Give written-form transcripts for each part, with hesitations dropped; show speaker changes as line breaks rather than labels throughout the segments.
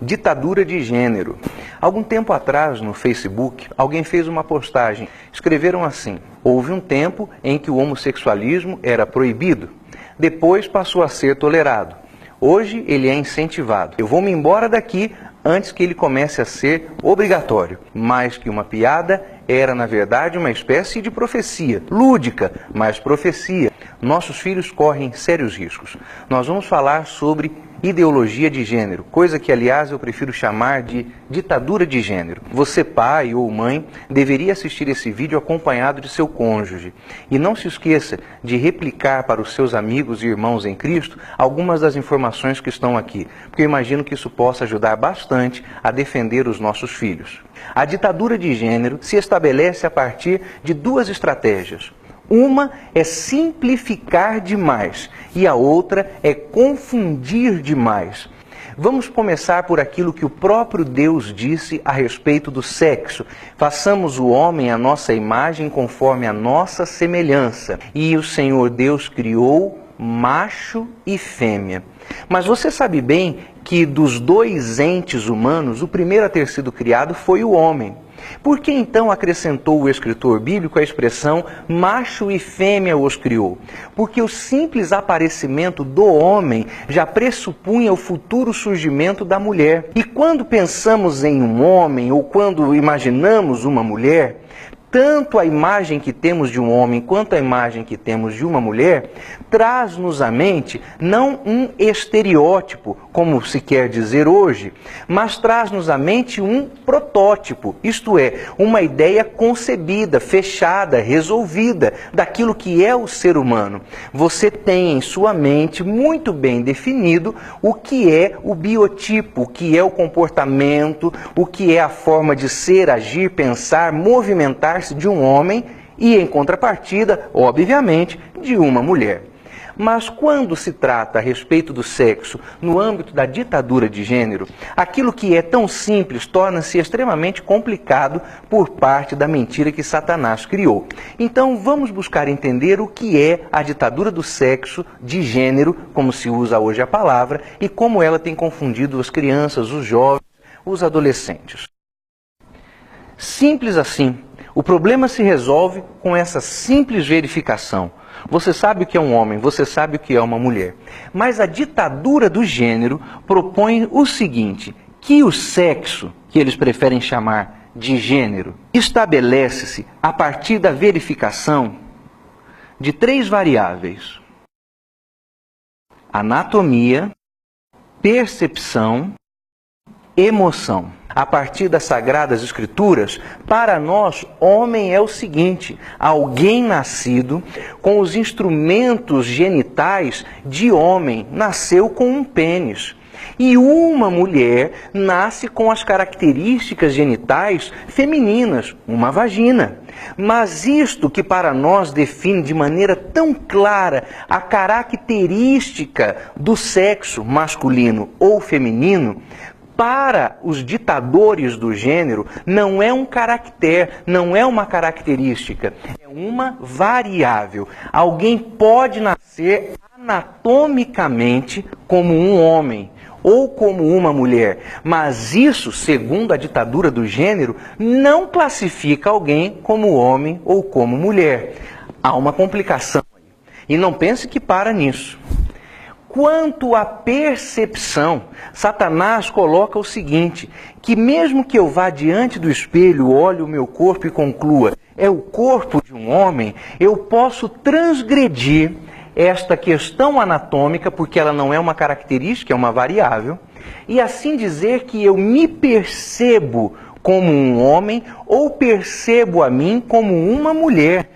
Ditadura de gênero. Algum tempo atrás, no Facebook, alguém fez uma postagem. Escreveram assim: houve um tempo em que o homossexualismo era proibido. Depois passou a ser tolerado. Hoje ele é incentivado. Eu vou me embora daqui antes que ele comece a ser obrigatório. Mais que uma piada, era na verdade uma espécie de profecia. Lúdica, mas profecia. Nossos filhos correm sérios riscos. Nós vamos falar sobre ideologia de gênero, coisa que, aliás, eu prefiro chamar de ditadura de gênero. Você, pai ou mãe, deveria assistir esse vídeo acompanhado de seu cônjuge. E não se esqueça de replicar para os seus amigos e irmãos em Cristo algumas das informações que estão aqui, porque eu imagino que isso possa ajudar bastante a defender os nossos filhos. A ditadura de gênero se estabelece a partir de duas estratégias. Uma é simplificar demais e a outra é confundir demais. Vamos começar por aquilo que o próprio Deus disse a respeito do sexo. Façamos o homem à nossa imagem conforme a nossa semelhança. E o Senhor Deus criou macho e fêmea. Mas você sabe bem que dos dois entes humanos, o primeiro a ter sido criado foi o homem. Por que então acrescentou o escritor bíblico a expressão macho e fêmea os criou? Porque o simples aparecimento do homem já pressupunha o futuro surgimento da mulher. E quando pensamos em um homem ou quando imaginamos uma mulher, tanto a imagem que temos de um homem quanto a imagem que temos de uma mulher traz-nos à mente não um estereótipo, como se quer dizer hoje, mas traz-nos à mente um protótipo, isto é, uma ideia concebida, fechada, resolvida daquilo que é o ser humano. Você tem em sua mente muito bem definido o que é o biotipo, o que é o comportamento, o que é a forma de ser, agir, pensar, movimentar-se de um homem e, em contrapartida, obviamente, de uma mulher. Mas quando se trata a respeito do sexo, no âmbito da ditadura de gênero, aquilo que é tão simples torna-se extremamente complicado por parte da mentira que Satanás criou. Então vamos buscar entender o que é a ditadura do sexo de gênero, como se usa hoje a palavra, e como ela tem confundido as crianças, os jovens, os adolescentes. Simples assim. O problema se resolve com essa simples verificação. Você sabe o que é um homem, você sabe o que é uma mulher. Mas a ditadura do gênero propõe o seguinte, que o sexo, que eles preferem chamar de gênero, estabelece-se a partir da verificação de três variáveis: anatomia, percepção, emoção. A partir das Sagradas Escrituras, para nós, homem é o seguinte: alguém nascido com os instrumentos genitais de homem, nasceu com um pênis. E uma mulher nasce com as características genitais femininas, uma vagina. Mas isto que para nós define de maneira tão clara a característica do sexo masculino ou feminino, para os ditadores do gênero, não é um caractere, não é uma característica, é uma variável. Alguém pode nascer anatomicamente como um homem ou como uma mulher, mas isso, segundo a ditadura do gênero, não classifica alguém como homem ou como mulher. Há uma complicação. E não pense que para nisso. Quanto à percepção, Satanás coloca o seguinte, que mesmo que eu vá diante do espelho, olhe o meu corpo e conclua, é o corpo de um homem, eu posso transgredir esta questão anatômica, porque ela não é uma característica, é uma variável, e assim dizer que eu me percebo como um homem ou percebo a mim como uma mulher.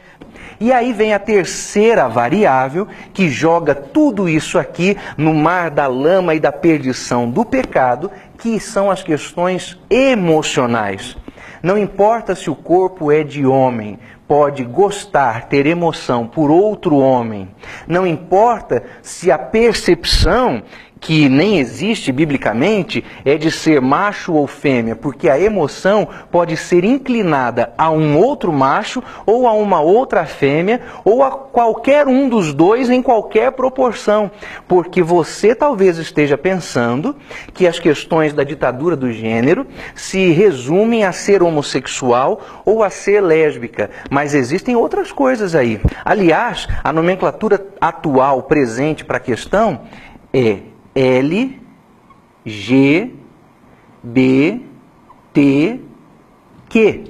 E aí vem a terceira variável que joga tudo isso aqui no mar da lama e da perdição do pecado, que são as questões emocionais. Não importa se o corpo é de homem, pode gostar, ter emoção por outro homem. Não importa se a percepção que nem existe biblicamente, é de ser macho ou fêmea, porque a emoção pode ser inclinada a um outro macho ou a uma outra fêmea ou a qualquer um dos dois em qualquer proporção, porque você talvez esteja pensando que as questões da ditadura do gênero se resumem a ser homossexual ou a ser lésbica, mas existem outras coisas aí. Aliás, a nomenclatura atual presente para a questão é L, G, B, T, Q.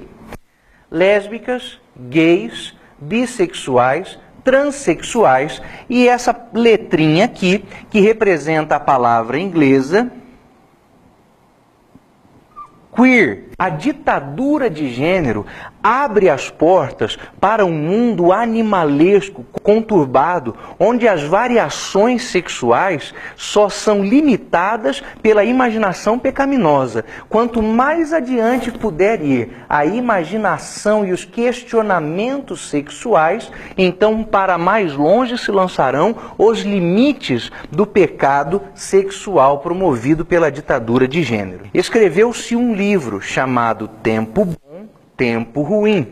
Lésbicas, gays, bissexuais, transexuais e essa letrinha aqui que representa a palavra inglesa queer. A ditadura de gênero abre as portas para um mundo animalesco, conturbado, onde as variações sexuais só são limitadas pela imaginação pecaminosa. Quanto mais adiante puder ir a imaginação e os questionamentos sexuais, então para mais longe se lançarão os limites do pecado sexual promovido pela ditadura de gênero. Escreveu-se um livro chamado Tempo Bom, Tempo Ruim,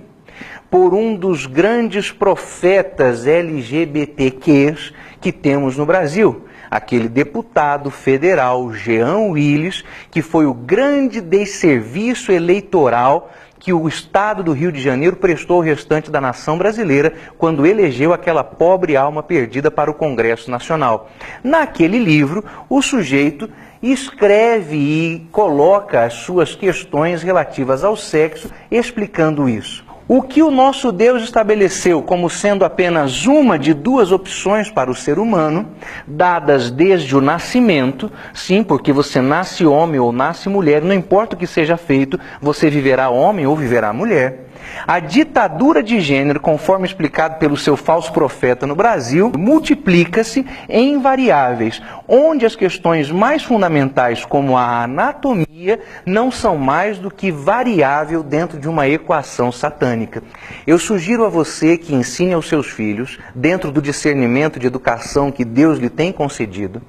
por um dos grandes profetas LGBTQs que temos no Brasil, aquele deputado federal Jean Willis, que foi o grande desserviço eleitoral que o Estado do Rio de Janeiro prestou ao restante da nação brasileira quando elegeu aquela pobre alma perdida para o Congresso Nacional. Naquele livro, o sujeito escreve e coloca as suas questões relativas ao sexo, explicando isso. O que o nosso Deus estabeleceu como sendo apenas uma de duas opções para o ser humano, dadas desde o nascimento, sim, porque você nasce homem ou nasce mulher, não importa o que seja feito, você viverá homem ou viverá mulher. A ditadura de gênero, conforme explicado pelo seu falso profeta no Brasil, multiplica-se em variáveis, onde as questões mais fundamentais, como a anatomia, não são mais do que variável dentro de uma equação satânica. Eu sugiro a você que ensine aos seus filhos, dentro do discernimento de educação que Deus lhe tem concedido,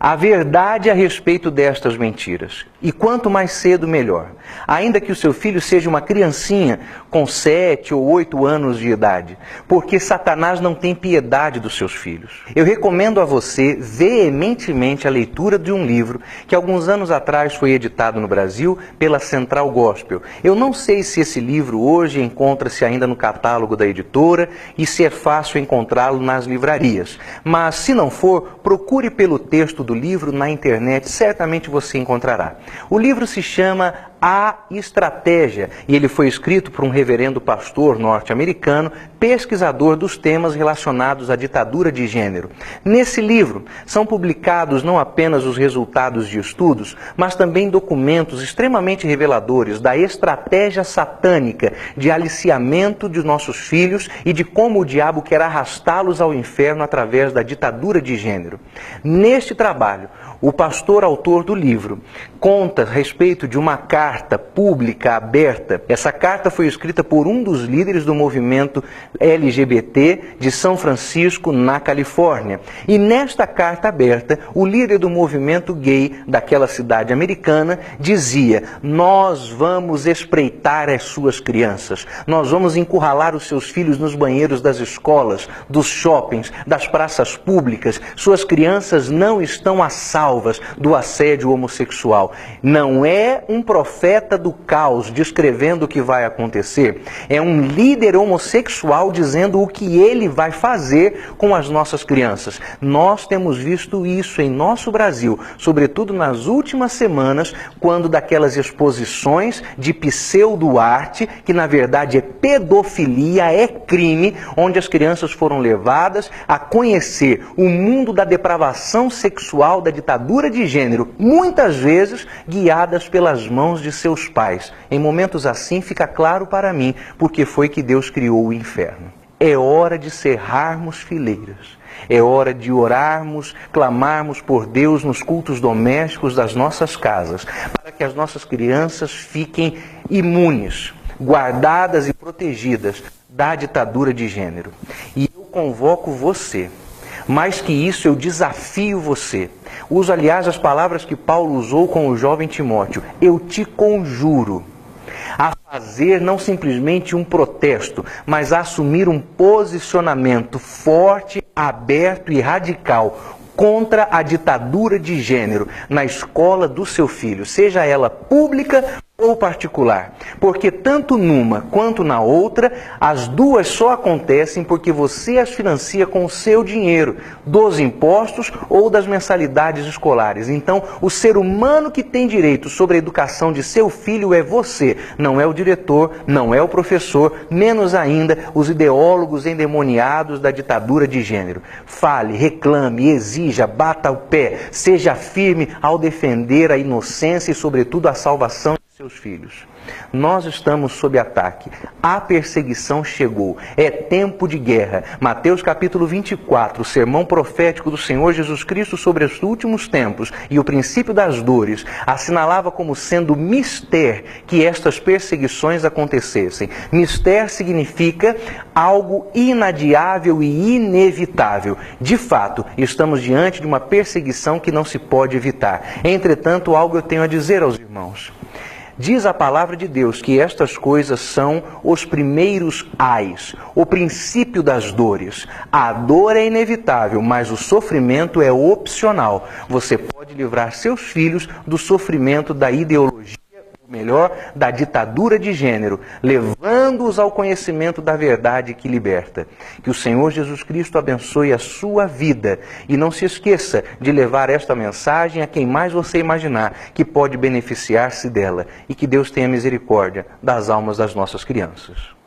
a verdade a respeito destas mentiras. E quanto mais cedo, melhor. Ainda que o seu filho seja uma criancinha com 7 ou 8 anos de idade. Porque Satanás não tem piedade dos seus filhos. Eu recomendo a você veementemente a leitura de um livro que alguns anos atrás foi editado no Brasil pela Central Gospel. Eu não sei se esse livro hoje encontra-se ainda no catálogo da editora e se é fácil encontrá-lo nas livrarias. Mas se não for, procure pelo texto do livro na internet, certamente você encontrará. O livro se chama A Estratégia e ele foi escrito por um reverendo pastor norte-americano, pesquisador dos temas relacionados à ditadura de gênero. Nesse livro são publicados não apenas os resultados de estudos, mas também documentos extremamente reveladores da estratégia satânica de aliciamento de nossos filhos e de como o diabo quer arrastá-los ao inferno através da ditadura de gênero. Neste trabalho, o pastor autor do livro conta a respeito de uma carta pública aberta. Essa carta foi escrita por um dos líderes do movimento LGBT de São Francisco, na Califórnia. E nesta carta aberta, o líder do movimento gay daquela cidade americana dizia: nós vamos espreitar as suas crianças, nós vamos encurralar os seus filhos nos banheiros das escolas, dos shoppings, das praças públicas. Suas crianças não estão a salvas do assédio homossexual. Não é um profeta do caos descrevendo o que vai acontecer, é um líder homossexual dizendo o que ele vai fazer com as nossas crianças. Nós temos visto isso em nosso Brasil, sobretudo nas últimas semanas, quando daquelas exposições de pseudo-arte, que na verdade é pedofilia, é crime, onde as crianças foram levadas a conhecer o mundo da depravação sexual, da ditadura de gênero, muitas vezes guiadas pelas mãos de seus pais. Em momentos assim fica claro para mim porque foi que Deus criou o inferno. É hora de cerrarmos fileiras. É hora de orarmos, clamarmos por Deus nos cultos domésticos das nossas casas, para que as nossas crianças fiquem imunes, guardadas e protegidas da ditadura de gênero. E eu convoco você. Mais que isso, eu desafio você. Uso, aliás, as palavras que Paulo usou com o jovem Timóteo. Eu te conjuro a fazer não simplesmente um protesto, mas a assumir um posicionamento forte, aberto e radical contra a ditadura de gênero na escola do seu filho, seja ela pública ou particular. Porque tanto numa quanto na outra, as duas só acontecem porque você as financia com o seu dinheiro, dos impostos ou das mensalidades escolares. Então, o ser humano que tem direito sobre a educação de seu filho é você, não é o diretor, não é o professor, menos ainda os ideólogos endemoniados da ditadura de gênero. Fale, reclame, exija, bata o pé, seja firme ao defender a inocência e, sobretudo, a salvação de seus filhos. Nós estamos sob ataque. A perseguição chegou. É tempo de guerra. Mateus capítulo 24, o sermão profético do Senhor Jesus Cristo sobre os últimos tempos e o princípio das dores, assinalava como sendo mister que estas perseguições acontecessem. Mister significa algo inadiável e inevitável. De fato, estamos diante de uma perseguição que não se pode evitar. Entretanto, algo eu tenho a dizer aos irmãos. Diz a palavra de Deus que estas coisas são os primeiros ais, o princípio das dores. A dor é inevitável, mas o sofrimento é opcional. Você pode livrar seus filhos do sofrimento da ideologia, ou melhor, da ditadura de gênero, levando-os ao conhecimento da verdade que liberta. Que o Senhor Jesus Cristo abençoe a sua vida e não se esqueça de levar esta mensagem a quem mais você imaginar que pode beneficiar-se dela, e que Deus tenha misericórdia das almas das nossas crianças.